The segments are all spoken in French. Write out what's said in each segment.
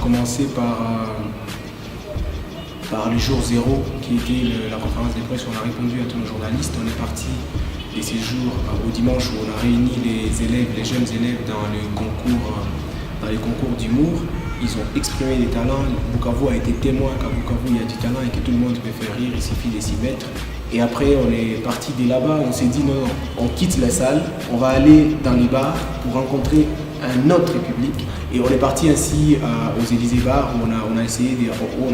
commencé par le jour zéro, qui était la conférence de presse où on a répondu à tous nos journalistes. On est parti de ces jours au dimanche où on a réuni les élèves, les jeunes élèves dans les concours d'humour. Ils ont exprimé des talents. Bukavu a été témoin qu'à Bukavu il y a du talent et que tout le monde peut faire rire, il suffit de s'y mettre. Et après on est parti de là-bas, on s'est dit non, on quitte la salle, on va aller dans les bars pour rencontrer un autre public. Et on est parti ainsi aux Élysées Bars où on a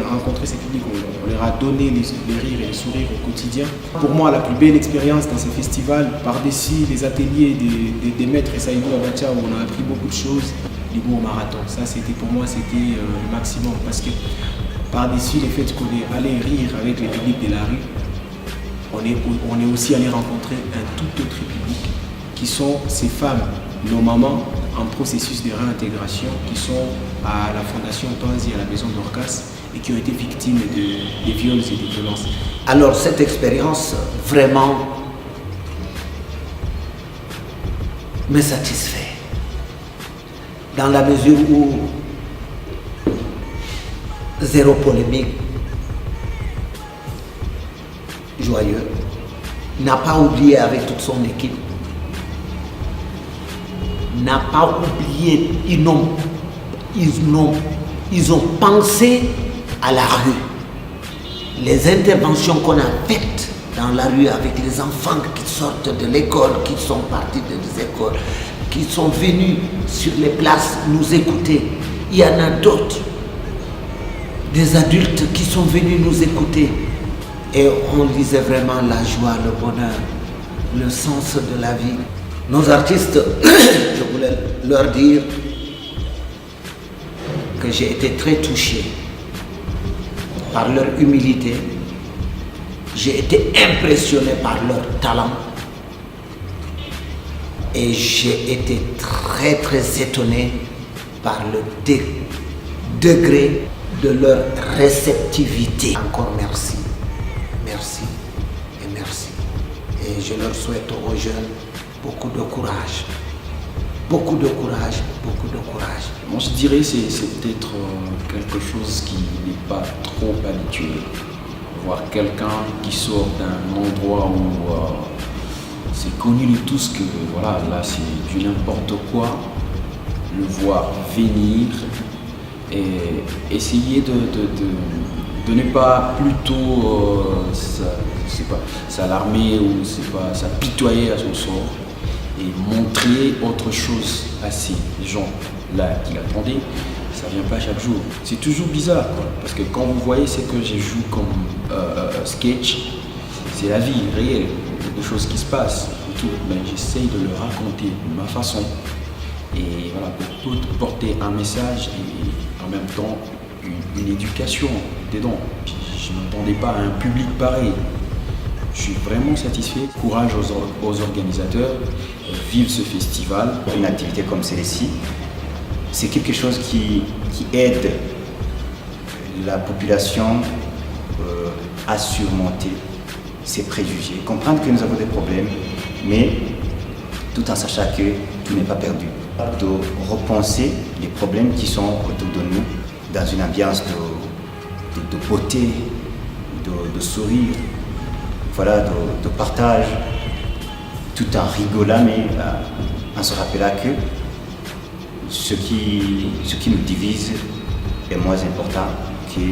rencontré ces publics, on leur a donné les rires et les sourires au quotidien. Pour moi, la plus belle expérience dans ce festival, par-dessus les ateliers des maîtres et Saïdou Abacha où on a appris beaucoup de choses, l'humour marathon. Ça, pour moi, c'était le maximum parce que par-dessus le fait qu'on est allé rire avec les publics de la rue, on est aussi allé rencontrer un tout autre public qui sont ces femmes, nos mamans, en processus de réintégration, qui sont à la Fondation Panzi, à la maison d'Orcas, et qui ont été victimes de viols et de violences. Alors cette expérience vraiment me satisfait, dans la mesure où zéro polémique, joyeux, n'a pas oublié avec toute son équipe, n'a pas oublié, ils ont pensé à la rue. Les interventions qu'on a faites dans la rue avec les enfants qui sortent de l'école, qui sont partis des écoles, qui sont venus sur les places nous écouter. Il y en a d'autres, des adultes qui sont venus nous écouter. Et on lisait vraiment la joie, le bonheur, le sens de la vie. Nos artistes, je voulais leur dire que j'ai été très touché par leur humilité, j'ai été impressionné par leur talent et j'ai été très très étonné par le degré de leur réceptivité. Encore merci, merci et merci. Et je leur souhaite aux jeunes beaucoup de courage, beaucoup de courage, beaucoup de courage. Moi je dirais que c'est peut-être quelque chose qui n'est pas trop habitué. Voir quelqu'un qui sort d'un endroit où c'est connu de tous que voilà, là c'est du n'importe quoi, le voir venir et essayer de ne pas plutôt s'alarmer ou s'apitoyer à son sort et montrer autre chose à ces gens là qui l'attendaient. Ça vient pas chaque jour. C'est toujours bizarre quoi, parce que quand vous voyez ce que je joue comme sketch, c'est la vie réelle, des choses qui se passent et tout, mais j'essaye de le raconter de ma façon et voilà, pour porter un message et en même temps une éducation dedans. Je ne m'attendais pas à un public pareil. Je suis vraiment satisfait. Courage aux organisateurs, vive ce festival. Une activité comme celle-ci, c'est quelque chose qui aide la population à surmonter ses préjugés, comprendre que nous avons des problèmes, mais tout en sachant que tout n'est pas perdu. De repenser les problèmes qui sont autour de nous dans une ambiance de beauté, de sourire, voilà, de partage, tout en rigolant, mais en se rappelant que ce qui nous divise est moins important que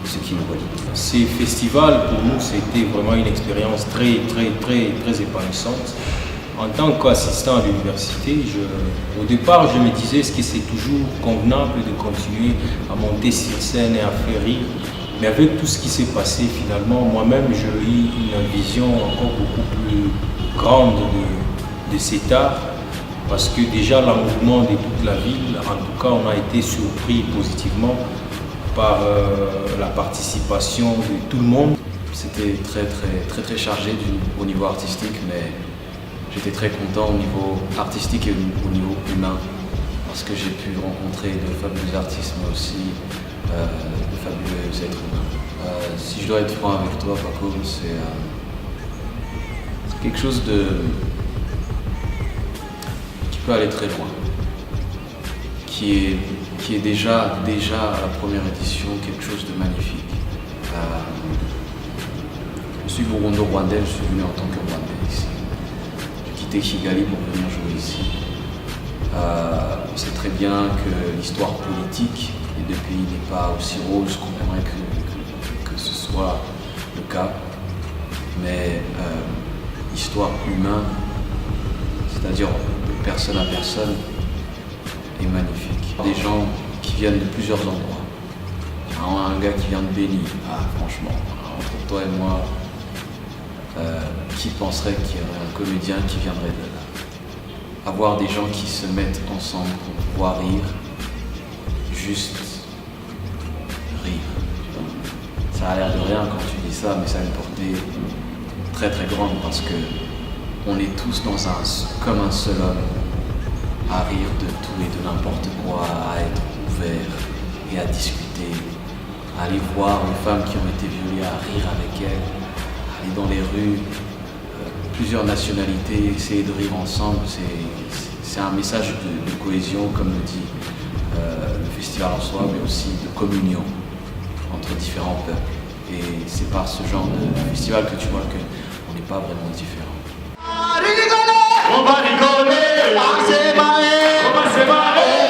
ce qui nous relie. Ces festivals, pour nous, c'était vraiment une expérience très, très, très, très épanouissante. En tant qu'assistant à l'université, au départ, je me disais est-ce que c'est toujours convenable de continuer à monter sur scène et à faire rire. Mais avec tout ce qui s'est passé, finalement, moi-même, j'ai eu une vision encore beaucoup plus grande de cet art. Parce que déjà, l'engouement de toute la ville, en tout cas, on a été surpris positivement par la participation de tout le monde. C'était très, très, très, très chargé au niveau artistique, mais j'étais très content au niveau artistique et au niveau humain. Parce que j'ai pu rencontrer de fabuleux artistes, mais aussi de fabuleux êtres humains. Si je dois être franc avec toi, Paco, c'est quelque chose qui peut aller très loin, qui est déjà à la première édition quelque chose de magnifique. Je suis burgundo-rwandais, je suis venu en tant que Rwandais ici. J'ai quitté Kigali pour venir jouer ici. On sait très bien que l'histoire politique des deux pays n'est pas aussi rose qu'on aimerait que ce soit le cas, mais l'histoire humaine, c'est-à-dire de personne à personne, est magnifique. Des gens qui viennent de plusieurs endroits. Un gars qui vient de Béni, franchement, entre toi et moi, qui penserait qu'il y aurait un comédien qui viendrait de là? Avoir des gens qui se mettent ensemble pour pouvoir rire, juste rire. Ça a l'air de rien quand tu dis ça, mais ça a une portée très très grande parce que on est tous comme un seul homme, à rire de tout et de n'importe quoi, à être ouvert et à discuter, à aller voir les femmes qui ont été violées, à rire avec elles, à aller dans les rues, plusieurs nationalités, essayer de rire ensemble, c'est un message de cohésion, comme le dit le festival en soi, mais aussi de communion entre différents peuples. Et c'est par ce genre de festival que tu vois qu'on n'est pas vraiment différents. On va rigoler, on va se marrer,